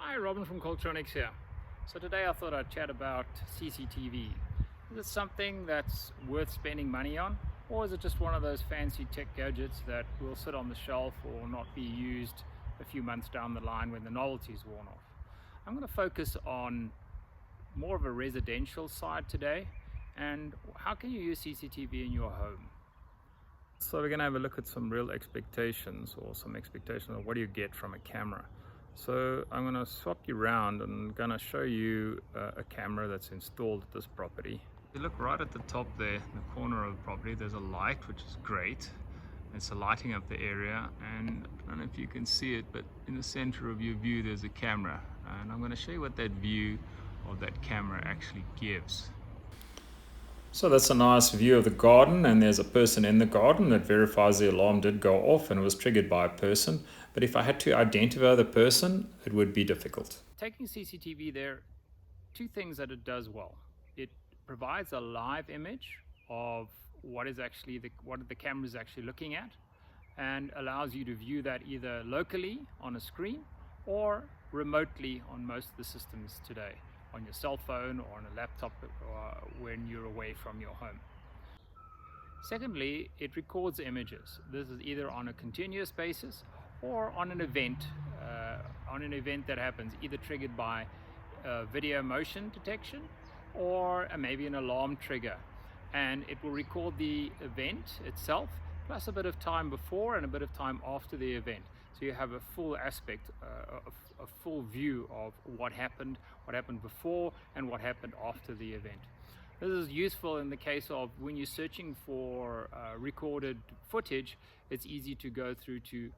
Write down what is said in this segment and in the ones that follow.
Hi, Robin from Koltronics here. So today I thought I'd chat about CCTV. Is it something that's worth spending money on, or is it just one of those fancy tech gadgets that will sit on the shelf or not be used a few months down the line when the novelty's worn off? I'm going to focus on more of a residential side today, and how can you use CCTV in your home? So we're going to have a look at some real expectations, or some expectations of what do you get from a camera. So I'm going to swap you around and going to show you a camera that's installed at this property. If you look right at the top there, in the corner of the property, there's a light, which is great. It's lighting up the area, and I don't know if you can see it, but in the center of your view there's a camera, and I'm going to show you what that view of that camera actually gives. So that's a nice view of the garden, and there's a person in the garden that verifies the alarm did go off and it was triggered by a person. But if I had to identify the person, it would be difficult. Taking CCTV, there are two things that it does well. It provides a live image of what the camera is actually looking at, and allows you to view that either locally on a screen or remotely on most of the systems today, on your cell phone or on a laptop when you're away from your home. Secondly, it records images. This is either on a continuous basis or on an event that happens, either triggered by video motion detection or maybe an alarm trigger. And it will record the event itself, plus a bit of time before and a bit of time after the event. So you have a full aspect, a full view of what happened before and what happened after the event. This is useful in the case of when you're searching for recorded footage. It's easy to go through to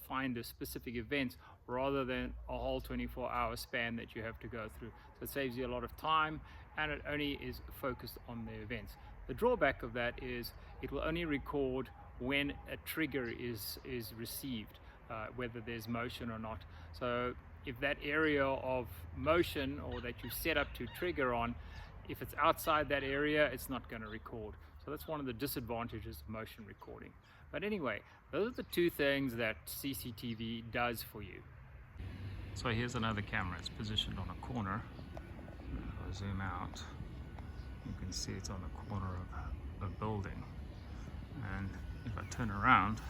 find a specific event rather than a whole 24-hour span that you have to go through. So it saves you a lot of time, and it only is focused on the events. The drawback of that is it will only record when a trigger is received, whether there's motion or not. So if that area of motion or that you set up to trigger on, if it's outside that area, it's not going to record. So that's one of the disadvantages of motion recording. But anyway, those are the two things that CCTV does for you. So here's another camera. It's positioned on a corner. If I zoom out, you can see it's on the corner of a building. And if I turn around,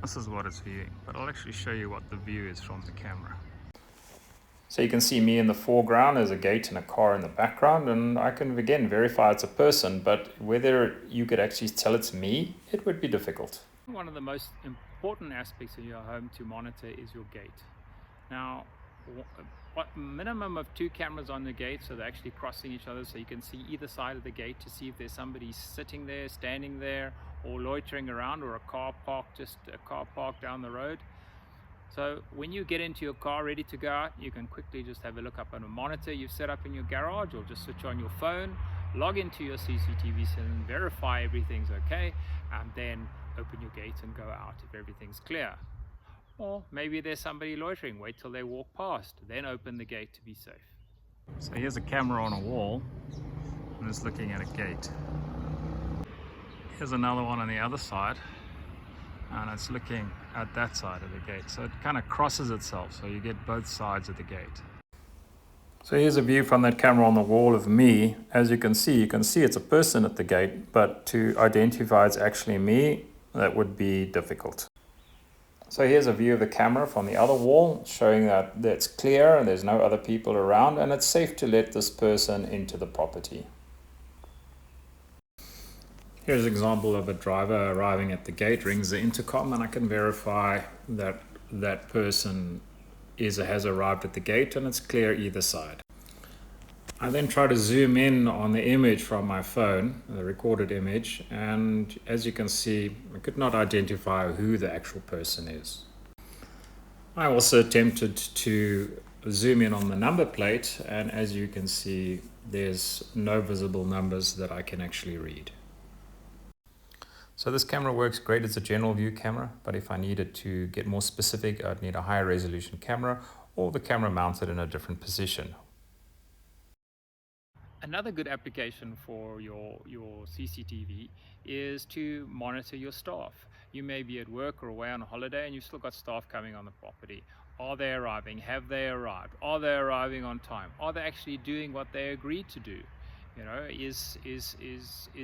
this is what it's viewing. But I'll actually show you what the view is from the camera. So you can see me in the foreground, there's a gate and a car in the background, and I can again verify it's a person, but whether you could actually tell it's me, it would be difficult. One of the most important aspects of your home to monitor is your gate. Now, what minimum of 2 cameras on the gate, so they're actually crossing each other, so you can see either side of the gate to see if there's somebody sitting there, standing there, or loitering around, or a car parked down the road. So when you get into your car ready to go out, you can quickly just have a look up on a monitor you've set up in your garage, or just switch on your phone, log into your CCTV system, verify everything's okay, and then open your gate and go out if everything's clear. Or maybe there's somebody loitering, wait till they walk past, then open the gate to be safe. So here's a camera on a wall, and it's looking at a gate. Here's another one on the other side, and it's looking at that side of the gate. So it kind of crosses itself, so you get both sides of the gate. So here's a view from that camera on the wall of me. As you can see it's a person at the gate, but to identify it's actually me, that would be difficult. So here's a view of the camera from the other wall, showing that it's clear and there's no other people around, and it's safe to let this person into the property. Here's an example of a driver arriving at the gate, rings the intercom, and I can verify that that person has arrived at the gate, and it's clear either side. I then try to zoom in on the image from my phone, the recorded image, and as you can see, I could not identify who the actual person is. I also attempted to zoom in on the number plate, and as you can see, there's no visible numbers that I can actually read. So this camera works great as a general view camera, but if I needed to get more specific, I'd need a higher resolution camera, or the camera mounted in a different position. Another good application for your CCTV is to monitor your staff. You may be at work or away on a holiday and you've still got staff coming on the property. Are they arriving? Have they arrived? Are they arriving on time? Are they actually doing what they agreed to do? You know, is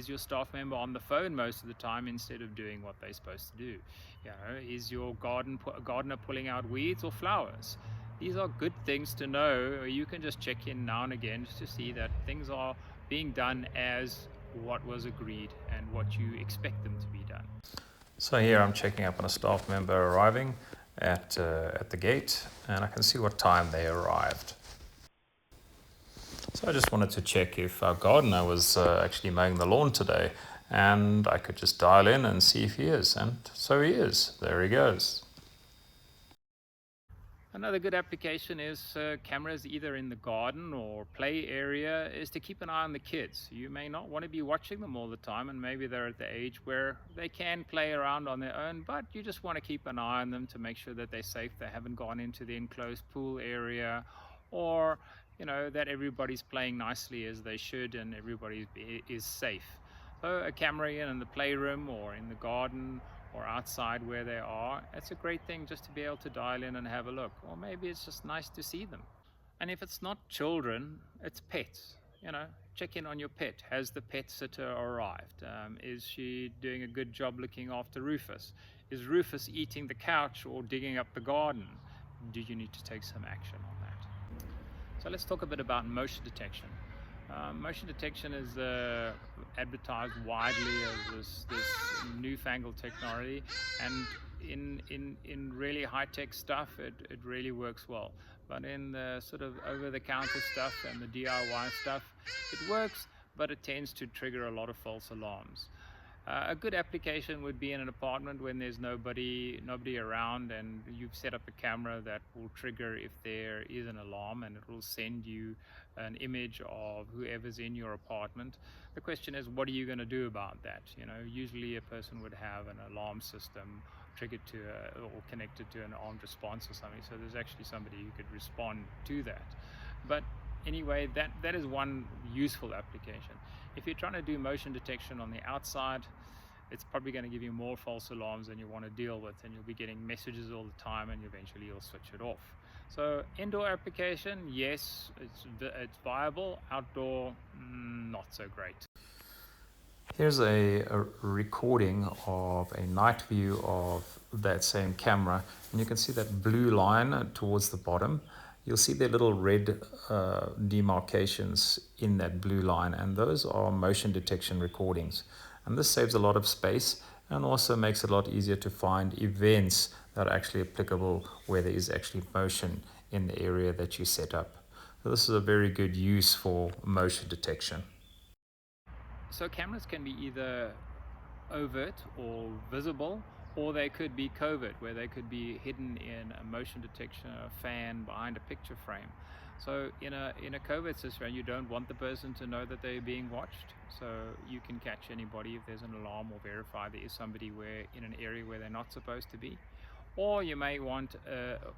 your staff member on the phone most of the time instead of doing what they're supposed to do? You know, is your gardener pulling out weeds or flowers? These are good things to know. You can just check in now and again just to see that things are being done as what was agreed and what you expect them to be done. So here I'm checking up on a staff member arriving at the gate, and I can see what time they arrived. So I just wanted to check if our gardener was actually mowing the lawn today, and I could just dial in and see if he is, and so he is. There he goes. Another good application is cameras either in the garden or play area is to keep an eye on the kids. You may not want to be watching them all the time, and maybe they're at the age where they can play around on their own, but you just want to keep an eye on them to make sure that they're safe, they haven't gone into the enclosed pool area, or you know, that everybody's playing nicely as they should and everybody is safe. So a camera in the playroom or in the garden or outside where they are, it's a great thing just to be able to dial in and have a look. Or maybe it's just nice to see them. And if it's not children, it's pets. You know, check in on your pet. Has the pet sitter arrived? Is she doing a good job looking after Rufus? Is Rufus eating the couch or digging up the garden? Do you need to take some action on that? So let's talk a bit about motion detection. Motion detection is advertised widely as this newfangled technology, and in really high-tech stuff it really works well, but in the sort of over-the-counter stuff and the DIY stuff it works, but it tends to trigger a lot of false alarms. A good application would be in an apartment when there's nobody around, and you've set up a camera that will trigger if there is an alarm, and it will send you an image of whoever's in your apartment. The question is, what are you going to do about that? You know, usually a person would have an alarm system triggered to or connected to an armed response or something, so there's actually somebody who could respond to that. But anyway, that is one useful application. If you're trying to do motion detection on the outside, it's probably going to give you more false alarms than you want to deal with, and you'll be getting messages all the time, and eventually you'll switch it off. So indoor application, yes, it's viable. Outdoor, not so great. Here's a recording of a night view of that same camera, and you can see that blue line towards the bottom. You'll see the little red demarcations in that blue line, and those are motion detection recordings. And this saves a lot of space and also makes it a lot easier to find events that are actually applicable where there is actually motion in the area that you set up. So this is a very good use for motion detection. So cameras can be either overt or visible, or they could be covert, where they could be hidden in a motion detection fan behind a picture frame. So in a covert system, you don't want the person to know that they're being watched, so you can catch anybody if there's an alarm or verify there is somebody in an area where they're not supposed to be. Or you may want,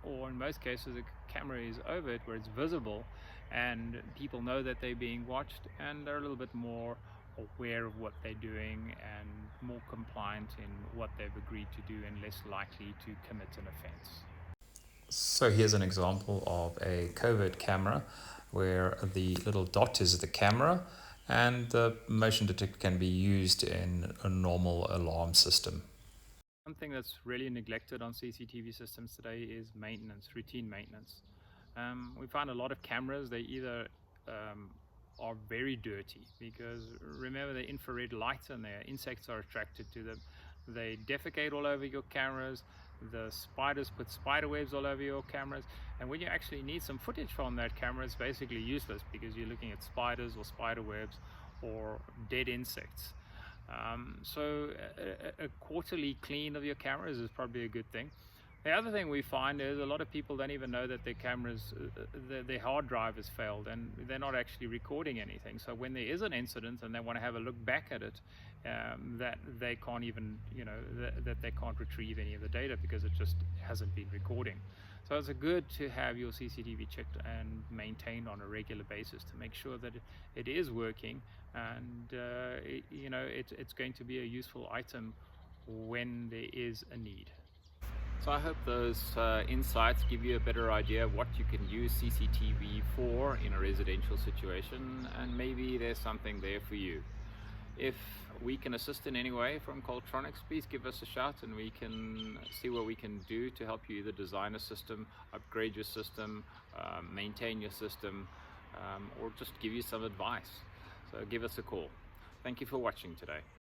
or in most cases, a camera is overt where it's visible and people know that they're being watched and they're a little bit more aware of what they're doing and more compliant in what they've agreed to do and less likely to commit an offense. So here's an example of a covert camera where the little dot is the camera, and the motion detector can be used in a normal alarm system. One thing that's really neglected on CCTV systems today is maintenance, routine maintenance. We find a lot of cameras, they either are very dirty because remember the infrared lights and there, insects are attracted to them. They defecate all over your cameras, the spiders put spider webs all over your cameras, and when you actually need some footage from that camera, it's basically useless because you're looking at spiders or spider webs or dead insects. So a quarterly clean of your cameras is probably a good thing. The other thing we find is a lot of people don't even know that their cameras, their hard drive has failed and they're not actually recording anything. So when there is an incident and they want to have a look back at it, that they can't even, that they can't retrieve any of the data because it just hasn't been recording. So it's good to have your CCTV checked and maintained on a regular basis to make sure that it is working and it's going to be a useful item when there is a need. So I hope those insights give you a better idea of what you can use CCTV for in a residential situation, and maybe there's something there for you. If we can assist in any way from Koltronics, please give us a shout and we can see what we can do to help you either design a system, upgrade your system, maintain your system, or just give you some advice. So give us a call. Thank you for watching today.